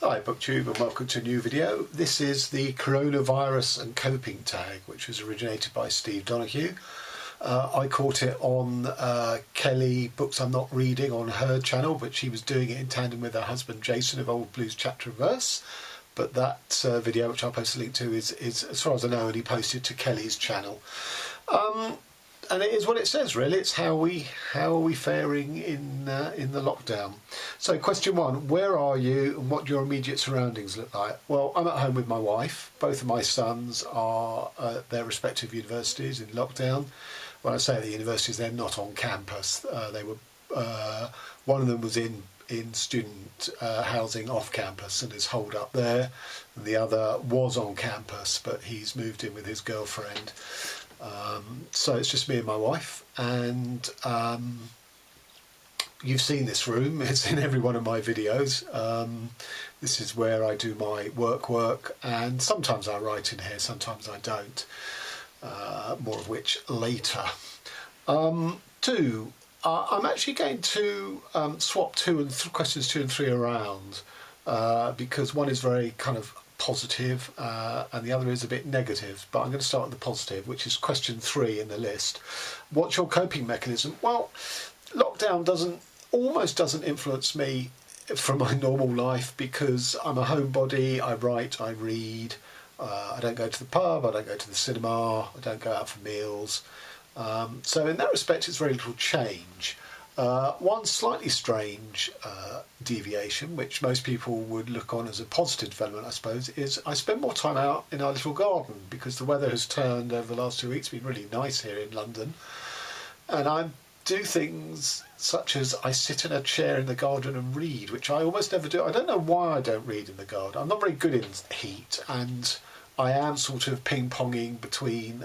Hi BookTube and welcome to a new video. This is the coronavirus and coping tag, which was originated by Steve Donoghue. I caught it on Kelly Books I'm Not Reading on her channel, but she was doing it in tandem with her husband Jason of Old Blues Chapter and Verse. But that video, which I'll post a link to, is as far as I know, only posted to Kelly's channel. And it is what it says, really. It's how are we faring in the lockdown. So question one, where are you and what do your immediate surroundings look like? Well, I'm at home with my wife. Both of my sons are at their respective universities in lockdown. When I say the universities, they're not on campus. One of them was in student housing off campus and is holed up there. And the other was on campus, but he's moved in with his girlfriend. So it's just me and my wife, and you've seen this room. It's in every one of my videos. This is where I do my work, and sometimes I write in here, sometimes I don't. More of which later. Two, I'm actually going to swap questions 2 and 3 around because one is very kind of positive and the other is a bit negative, but I'm going to start with the positive, which is question 3 in the list. What's your coping mechanism? Well, lockdown almost doesn't influence me from my normal life because I'm a homebody. I write, I read, I don't go to the pub, I don't go to the cinema, I don't go out for meals. So in that respect it's very little change. One slightly strange deviation, which most people would look on as a positive development, I suppose, is I spend more time out in our little garden because the weather has turned over the last 2 weeks. It's been really nice here in London. And I do things such as I sit in a chair in the garden and read, which I almost never do. I don't know why I don't read in the garden. I'm not very good in heat, and I am sort of ping-ponging between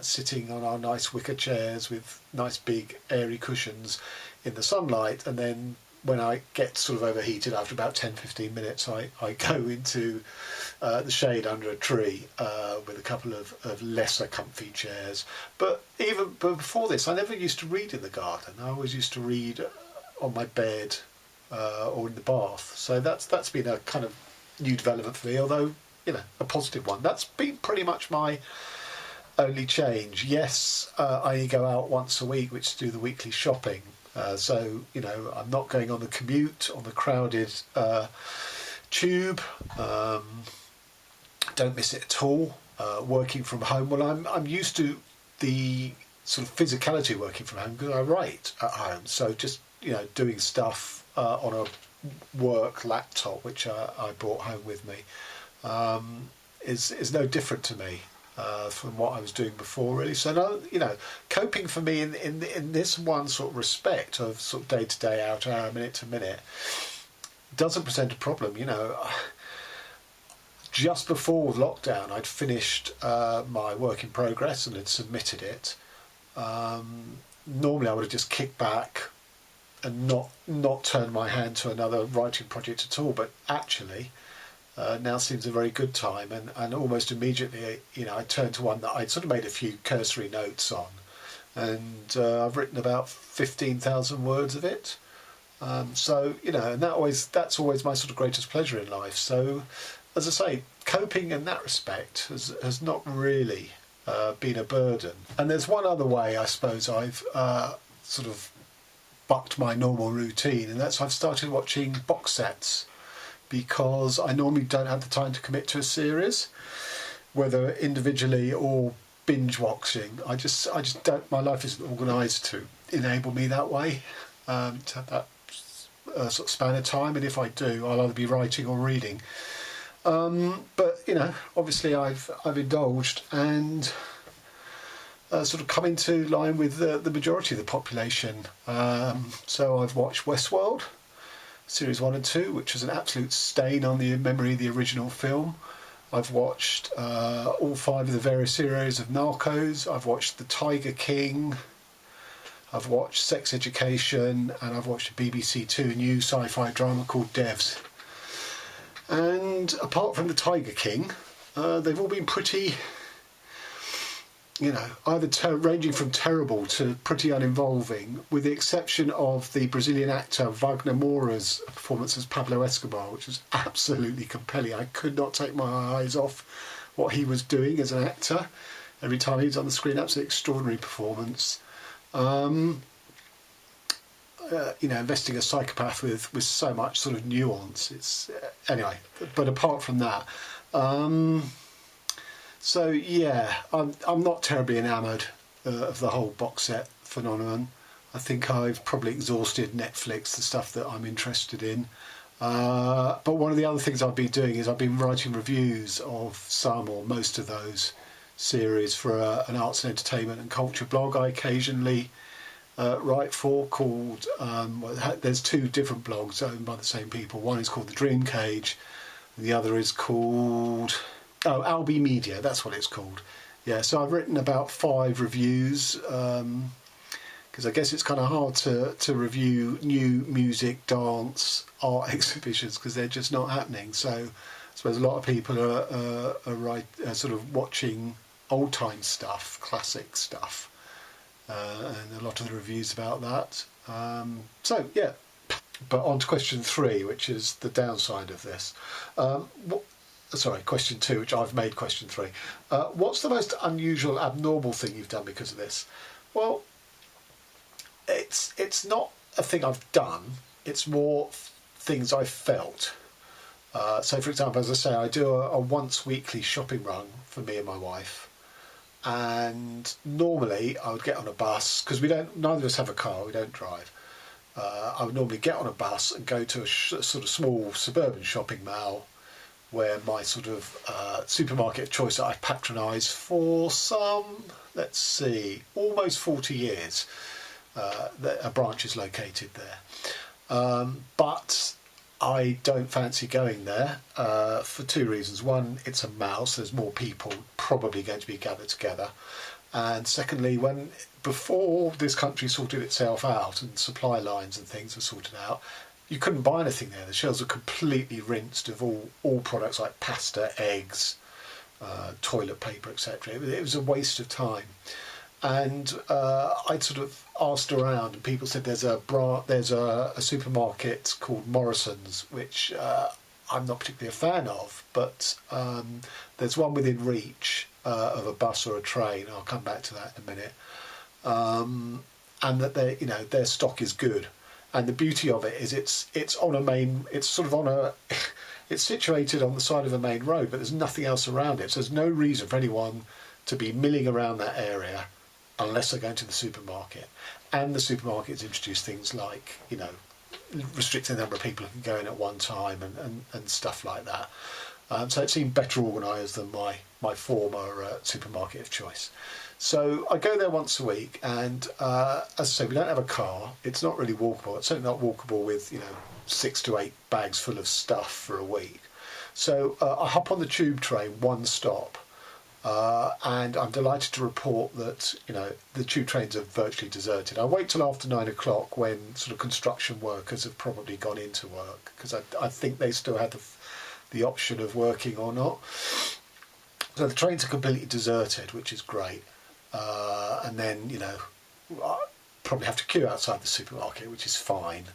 sitting on our nice wicker chairs with nice big airy cushions in the sunlight, and then when I get sort of overheated after about 10-15 minutes I go into the shade under a tree with a couple of lesser comfy chairs. But even before this I never used to read in the garden. I always used to read on my bed or in the bath. So that's been a kind of new development for me, although, you know, a positive one. That's been pretty much my only change. Yes, I only go out once a week, which is to do the weekly shopping. So, you know, I'm not going on the commute, on the crowded tube. Don't miss it at all. Working from home, well, I'm used to the sort of physicality of working from home because I write at home. So just, you know, doing stuff on a work laptop, which I brought home with me, is no different to me from what I was doing before, really. So no, you know, coping for me in this one sort of respect of sort of day to day, hour to hour, minute to minute, doesn't present a problem. You know, just before lockdown, I'd finished my work in progress and had submitted it. Normally, I would have just kicked back and not turned my hand to another writing project at all, but actually. Now seems a very good time, and almost immediately, you know, I turned to one that I'd sort of made a few cursory notes on, and I've written about 15,000 words of it. So, you know, and that's always my sort of greatest pleasure in life. So, as I say, coping in that respect has not really been a burden. And there's one other way, I suppose, I've sort of bucked my normal routine, and that's I've started watching box sets, because I normally don't have the time to commit to a series, whether individually or binge watching. I just don't. My life isn't organised to enable me that way, to have that sort of span of time. And if I do, I'll either be writing or reading. But you know, obviously, I've indulged and sort of come into line with the majority of the population. So I've watched Westworld. Series 1 and 2, which was an absolute stain on the memory of the original film. I've watched all 5 of the various series of Narcos. I've watched The Tiger King. I've watched Sex Education, and I've watched a BBC 2 new sci-fi drama called Devs. And apart from The Tiger King, they've all been pretty you know, either ranging from terrible to pretty uninvolving, with the exception of the Brazilian actor Wagner Moura's performance as Pablo Escobar, which was absolutely compelling. I could not take my eyes off what he was doing as an actor. Every time he was on the screen, absolutely extraordinary performance. You know, investing a psychopath with so much sort of nuance. It's anyway, but apart from that, so yeah, I'm not terribly enamoured of the whole box set phenomenon. I think I've probably exhausted Netflix, the stuff that I'm interested in. But one of the other things I've been doing is I've been writing reviews of some or most of those series for an arts and entertainment and culture blog I occasionally write for, called there's two different blogs owned by the same people. One is called The Dream Cage, and the other is called Albi Media. That's what it's called. Yeah, so I've written about 5 reviews, because I guess it's kind of hard to review new music, dance, art exhibitions because they're just not happening. So I suppose a lot of people are sort of watching old time stuff, classic stuff. And a lot of the reviews about that. So yeah, but on to question 3, which is the downside of this. Sorry, question 2, which I've made question 3. What's the most unusual, abnormal thing you've done because of this? Well, it's not a thing I've done. It's more things I've felt. So, for example, as I say, I do a once weekly shopping run for me and my wife. And normally I would get on a bus, because neither of us have a car, we don't drive. I would normally get on a bus and go to a sort of small suburban shopping mall where my sort of supermarket of choice that I've patronised for some, let's see, almost 40 years. A branch is located there. But I don't fancy going there for 2 reasons. One, it's a mall, so there's more people probably going to be gathered together. And secondly, before this country sorted itself out and supply lines and things were sorted out, you couldn't buy anything there. The shelves were completely rinsed of all products like pasta, eggs, toilet paper, etc. It was a waste of time. And I'd sort of asked around, and people said there's a supermarket called Morrison's, which I'm not particularly a fan of, but there's one within reach of a bus or a train. I'll come back to that in a minute. And that their stock is good, and the beauty of it is it's situated on the side of a main road, but there's nothing else around it. So there's no reason for anyone to be milling around that area unless they're going to the supermarket. And the supermarkets introduce things like, restricting the number of people who can go in at one time and stuff like that. So it seemed better organised than my former supermarket of choice. So I go there once a week, and as I say, we don't have a car. It's not really walkable. It's certainly not walkable with 6 to 8 bags full of stuff for a week. So I hop on the tube train one stop. And I'm delighted to report that the tube trains are virtually deserted. I wait till after 9 o'clock when sort of construction workers have probably gone into work, because I think they still had the option of working or not. So the trains are completely deserted, which is great. And then I probably have to queue outside the supermarket, which is fine,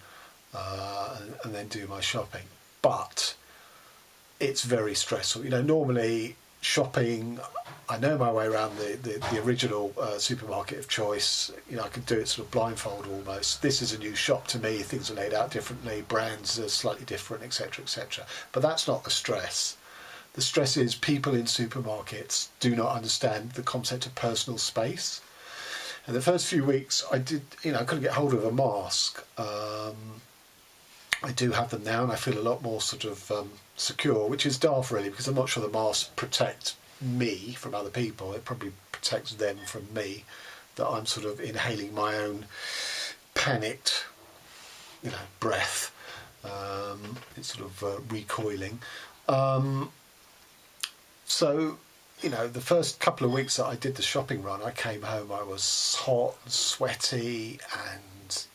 and then do my shopping. But it's very stressful. Normally shopping, I know my way around the original supermarket of choice. I could do it sort of blindfold almost. This is a new shop to me. Things are laid out differently, brands are slightly different, etc., etc. But that's not the stress. The stress is people in supermarkets do not understand the concept of personal space. And the first few weeks I couldn't get hold of a mask. I do have them now, and I feel a lot more sort of secure, which is daft really, because I'm not sure the masks protect me from other people. It probably protects them from me, that I'm sort of inhaling my own panicked breath. It's sort of recoiling. So the first couple of weeks that I did the shopping run, I came home, I was hot and sweaty, and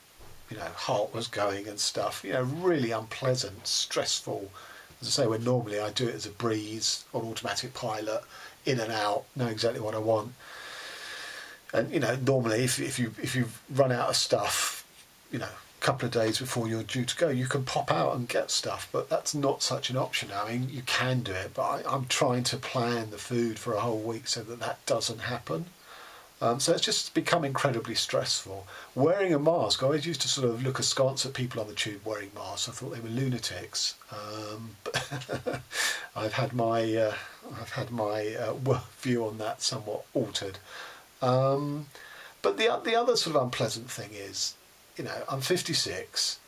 heart was going and stuff, really unpleasant, stressful. As I say, when normally I do it as a breeze on automatic pilot, in and out, know exactly what I want. And normally if you run out of stuff, a couple of days before you're due to go, you can pop out and get stuff, but that's not such an option. I mean, you can do it, but I'm trying to plan the food for a whole week so that doesn't happen. So it's just become incredibly stressful. Wearing a mask, I always used to sort of look askance at people on the tube wearing masks. I thought they were lunatics. But I've had my view on that somewhat altered. But the other sort of unpleasant thing is, I'm 56.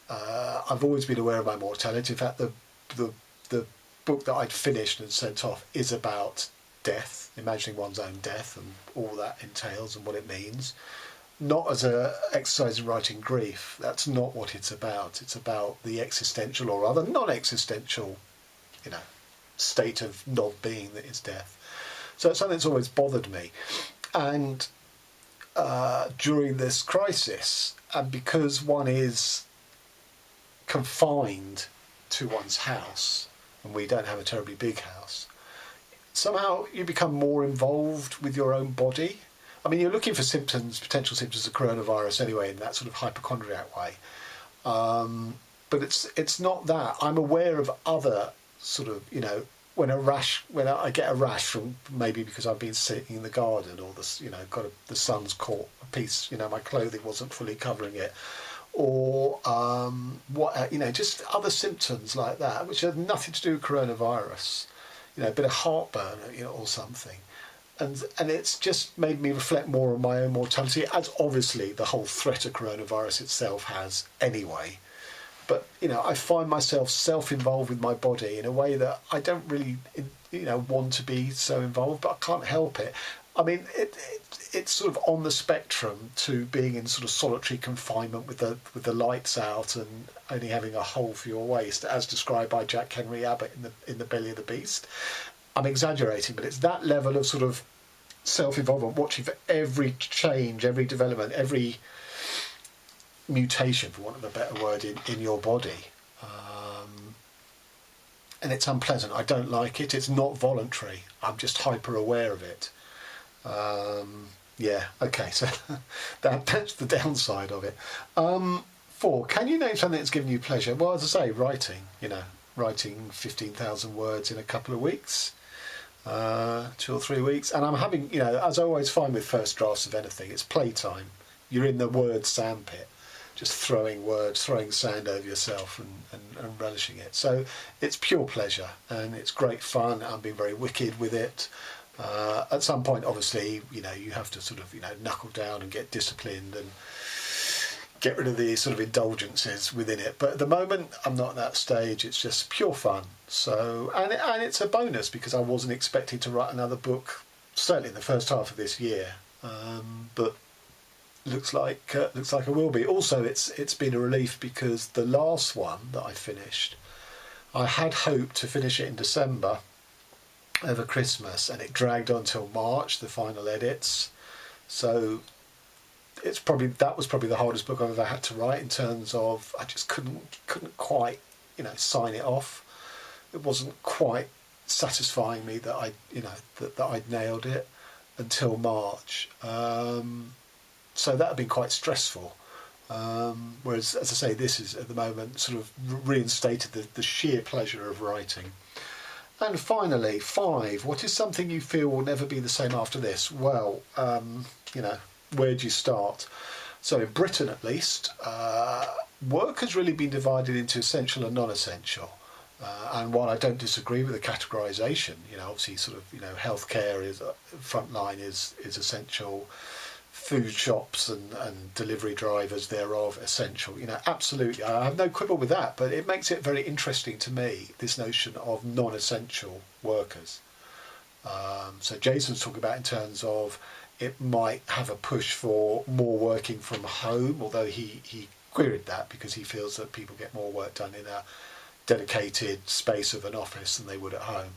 I've always been aware of my mortality. In fact, the book that I'd finished and sent off is about death, imagining one's own death and all that entails and what it means. Not as a exercise in writing grief. That's not what it's about. It's about the existential or other non-existential, state of non-being that is death. So it's something that's always bothered me. And during this crisis, and because one is confined to one's house, and we don't have a terribly big house, somehow you become more involved with your own body. I mean, you're looking for potential symptoms of coronavirus anyway, in that sort of hypochondriac way. But it's not that. I'm aware of other sort of, when I get a rash from maybe because I've been sitting in the garden or the sun's caught a piece, my clothing wasn't fully covering it, or just other symptoms like that, which have nothing to do with coronavirus. A bit of heartburn, or something. And it's just made me reflect more on my own mortality, as obviously the whole threat of coronavirus itself has anyway. But, I find myself self-involved with my body in a way that I don't really, want to be so involved, but I can't help it. I mean, it's sort of on the spectrum to being in sort of solitary confinement with the lights out and only having a hole for your waist, as described by Jack Henry Abbott in the Belly of the Beast. I'm exaggerating, but it's that level of sort of self-involvement, watching for every change, every development, every mutation, for want of a better word, in your body. And it's unpleasant. I don't like it. It's not voluntary. I'm just hyper aware of it. Okay, so that's the downside of it. 4, can you name something that's given you pleasure? Well, as I say, writing, writing 15,000 words in a couple of weeks, 2 or 3 weeks. And I'm having, as I always find with first drafts of anything, it's playtime. You're in the word sandpit, just throwing words, throwing sand over yourself and relishing it. So it's pure pleasure and it's great fun. I'm being very wicked with it. At some point, obviously, you have to sort of, knuckle down and get disciplined and get rid of the sort of indulgences within it. But at the moment, I'm not at that stage. It's just pure fun. So, and it's a bonus because I wasn't expecting to write another book, certainly in the first half of this year. But looks like I will be. Also, it's been a relief because the last one that I finished, I had hoped to finish it in December over Christmas, and it dragged on till March, the final edits. So that was probably the hardest book I've ever had to write, in terms of I just couldn't quite sign it off. It wasn't quite satisfying me that that I'd nailed it until March. So that had been quite stressful. Whereas, as I say, this is at the moment sort of reinstated the sheer pleasure of writing. And finally, 5, what is something you feel will never be the same after this? Well, where do you start? So in Britain, at least, work has really been divided into essential and non-essential. And while I don't disagree with the categorisation, obviously sort of, healthcare is frontline is essential. Food shops and delivery drivers thereof essential. Absolutely, I have no quibble with that, but it makes it very interesting to me, this notion of non-essential workers. So Jason's talking about in terms of it might have a push for more working from home, although he queried that because he feels that people get more work done in a dedicated space of an office than they would at home.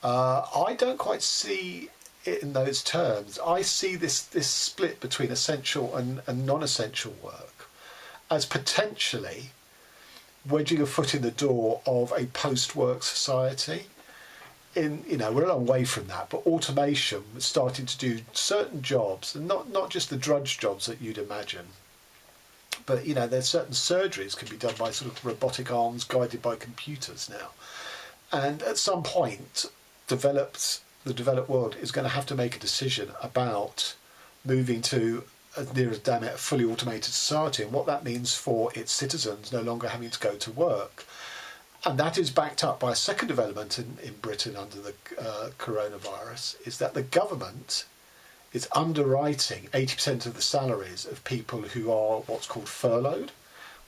I don't quite see it in those terms. I see this split between essential and non-essential work as potentially wedging a foot in the door of a post-work society. we're a long way from that, but automation was starting to do certain jobs, and not just the drudge jobs that you'd imagine, but there's certain surgeries can be done by sort of robotic arms guided by computers now. And at some point, the developed world is going to have to make a decision about moving to near as damn it a fully automated society, and what that means for its citizens no longer having to go to work. And that is backed up by a second development in Britain under the coronavirus, is that the government is underwriting 80% of the salaries of people who are what's called furloughed,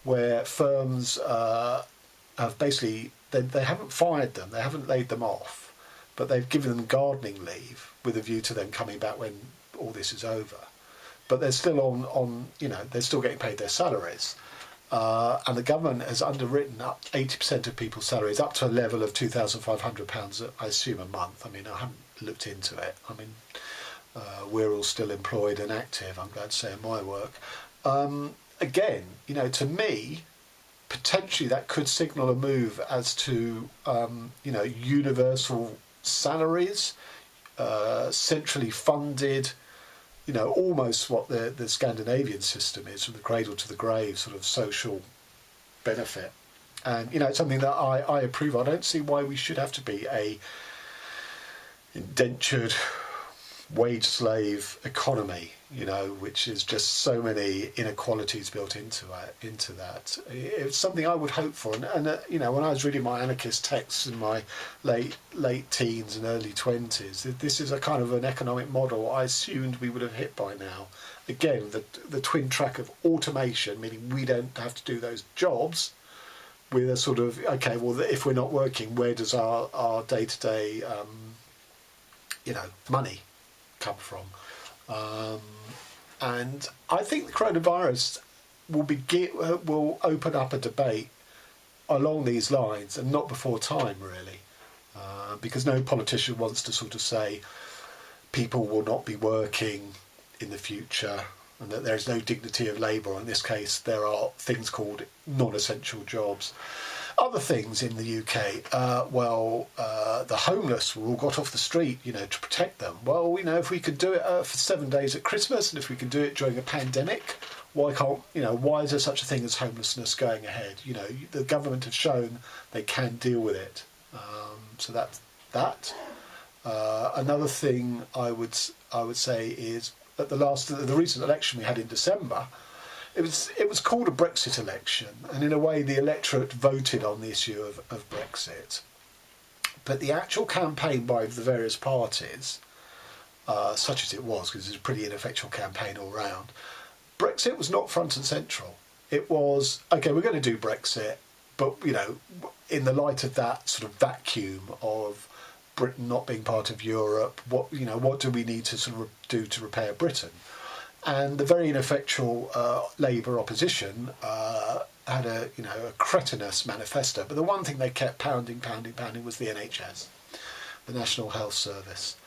where firms have basically, they haven't fired them, they haven't laid them off, but they've given them gardening leave with a view to them coming back when all this is over. But they're still on they're still getting paid their salaries. And the government has underwritten up 80% of people's salaries up to a level of £2,500, I assume, a month. I mean, I haven't looked into it. I mean, we're all still employed and active, I'm glad to say, in my work. Again, to me, potentially that could signal a move as to, universal salaries, centrally funded, almost what the Scandinavian system is, from the cradle to the grave, sort of social benefit. And, it's something that I approve. I don't see why we should have to be a indentured wage slave economy, which is just so many inequalities built into that. It's something I would hope for. And when I was reading my anarchist texts in my late teens and early 20s, this is a kind of an economic model I assumed we would have hit by now. Again, the twin track of automation, meaning we don't have to do those jobs, with a sort of, okay, well, if we're not working, where does our day-to-day, money come from? And I think the coronavirus will open up a debate along these lines, and not before time, really, because no politician wants to sort of say people will not be working in the future and that there is no dignity of labour. In this case, there are things called non-essential jobs. Other things in the UK, the homeless were all got off the street, to protect them. Well, if we could do it for 7 days at Christmas, and if we can do it during a pandemic, why is there such a thing as homelessness going ahead? The government have shown they can deal with it. So that's that. Another thing I would say is at the recent election we had in December, it was called a Brexit election, and in a way the electorate voted on the issue of Brexit. But the actual campaign by the various parties, such as it was, because it was a pretty ineffectual campaign all round, Brexit was not front and central. It was, okay, we're going to do Brexit, but, in the light of that sort of vacuum of Britain not being part of Europe, what do we need to sort of do to repair Britain? And the very ineffectual Labour opposition had a cretinous manifesto. But the one thing they kept pounding was the NHS, the National Health Service.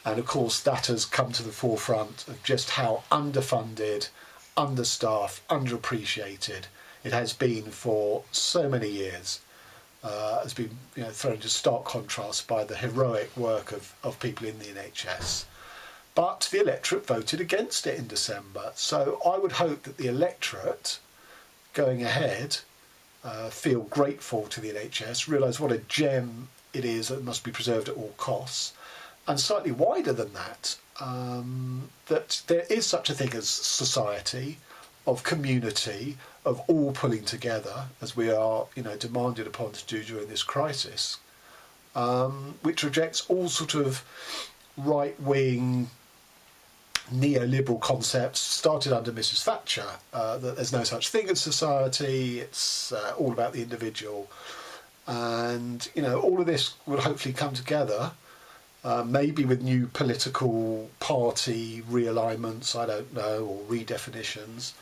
And of course that has come to the forefront of just how underfunded, understaffed, underappreciated it has been for so many years. Has been thrown into stark contrast by the heroic work of people in the NHS. But the electorate voted against it in December. So I would hope that the electorate, going ahead, feel grateful to the NHS, realise what a gem it is that must be preserved at all costs, and slightly wider than that, that there is such a thing as society, of community, of all pulling together, as we are demanded upon to do during this crisis, which rejects all sort of right-wing neoliberal concepts started under Mrs. Thatcher, that there's no such thing as society, it's all about the individual. And, all of this will hopefully come together, maybe with new political party realignments, I don't know, or redefinitions.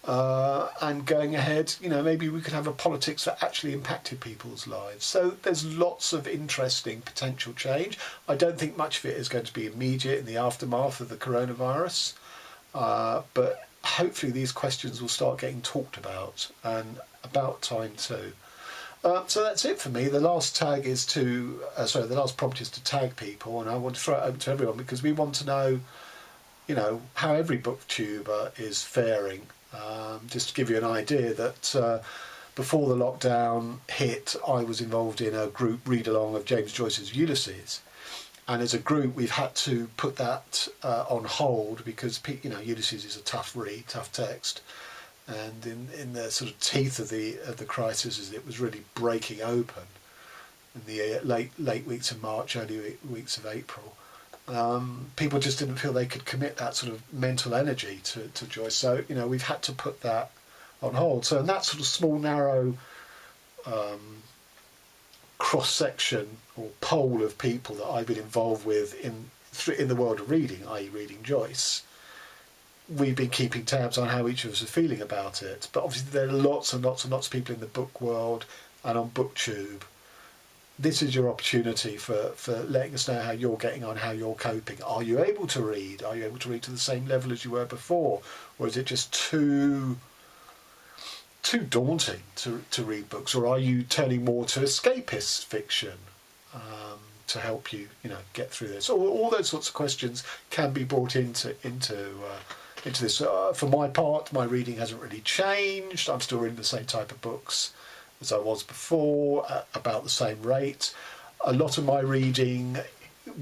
And going ahead, maybe we could have a politics that actually impacted people's lives. So there's lots of interesting potential change. I don't think much of it is going to be immediate in the aftermath of the coronavirus, but hopefully these questions will start getting talked about, and about time too. So that's it for me. The last tag is to, the last prompt is to tag people, and I want to throw it open to everyone because we want to know, how every booktuber is faring. Just to give you an idea that before the lockdown hit, I was involved in a group read-along of James Joyce's Ulysses. And as a group, we've had to put that on hold because, Ulysses is a tough read, tough text. And in the sort of teeth of the crisis, as it was really breaking open in the late weeks of March, early weeks of April, people just didn't feel they could commit that sort of mental energy to Joyce. So, we've had to put that on hold. So in that sort of small, narrow cross-section or poll of people that I've been involved with in the world of reading, i.e. reading Joyce, we've been keeping tabs on how each of us are feeling about it. But obviously there are lots and lots and lots of people in the book world and on BookTube. This is your opportunity for letting us know how you're getting on, how you're coping. Are you able to read? Are you able to read to the same level as you were before? Or is it just too daunting to read books? Or are you turning more to escapist fiction to help you, get through this? All those sorts of questions can be brought into this. For my part, my reading hasn't really changed. I'm still reading the same type of books as I was before, about the same rate. A lot of my reading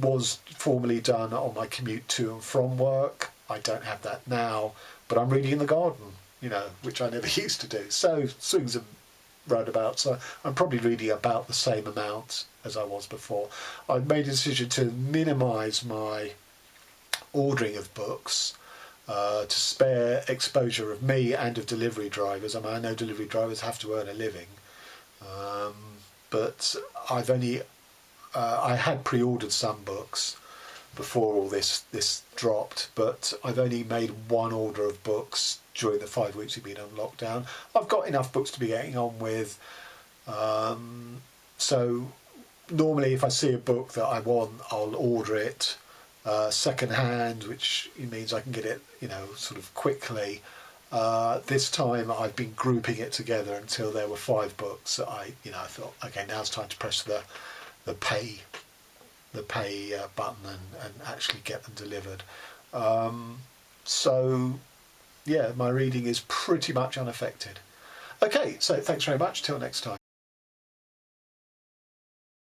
was formerly done on my commute to and from work. I don't have that now, but I'm reading in the garden, which I never used to do. So swings and roundabouts. So I'm probably reading about the same amount as I was before. I've made a decision to minimise my ordering of books, to spare exposure of me and of delivery drivers. I know delivery drivers have to earn a living, but I had pre-ordered some books before all this dropped, but I've only made one order of books during the 5 weeks we've been on lockdown. I've got enough books to be getting on with, so normally if I see a book that I want, I'll order it second hand, which means I can get it, sort of quickly. This time I've been grouping it together until there were 5 books that I thought, okay, now it's time to press the pay button and actually get them delivered. So yeah, my reading is pretty much unaffected. Okay, so thanks very much. Till next time.